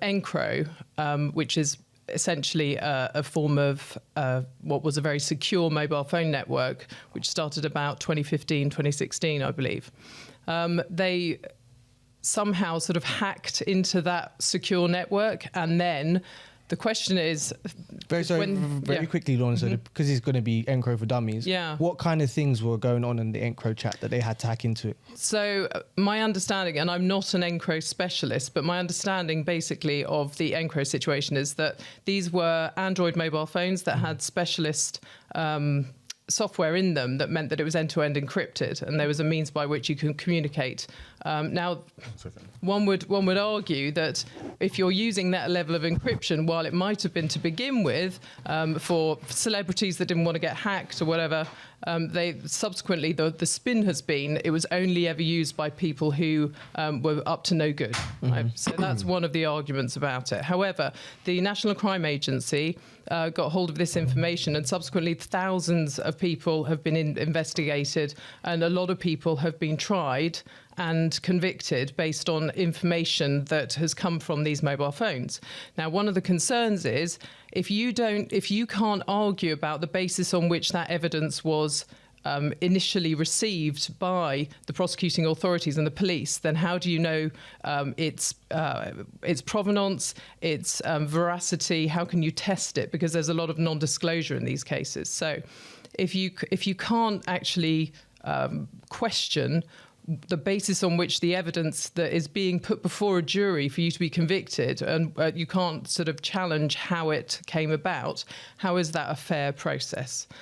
ENCRO, which is essentially a form of what was a very secure mobile phone network, which started about 2015, 2016, I believe. They somehow sort of hacked into that secure network, and then the question is... Very quickly, Lorna, so because it's going to be ENCRO for Dummies, what kind of things were going on in the ENCRO chat that they had to hack into it? So my understanding, and I'm not an ENCRO specialist, but my understanding basically of the ENCRO situation is that these were Android mobile phones that had specialist software in them that meant that it was end-to-end encrypted, and there was a means by which you can communicate. Now, one would argue that if you're using that level of encryption, while it might have been to begin with for celebrities that didn't want to get hacked or whatever, they subsequently the spin has been it was only ever used by people who were up to no good. Right? So that's one of the arguments about it. However, the National Crime Agency got hold of this information, and subsequently thousands of people have been investigated, and a lot of people have been tried and convicted based on information that has come from these mobile phones. Now, one of the concerns is if you can't argue about the basis on which that evidence was initially received by the prosecuting authorities and the police, then how do you know its provenance, its veracity? How can you test it? Because there's a lot of non-disclosure in these cases. So if you can't actually question the basis on which the evidence that is being put before a jury for you to be convicted, and you can't sort of challenge how it came about, how is that a fair process?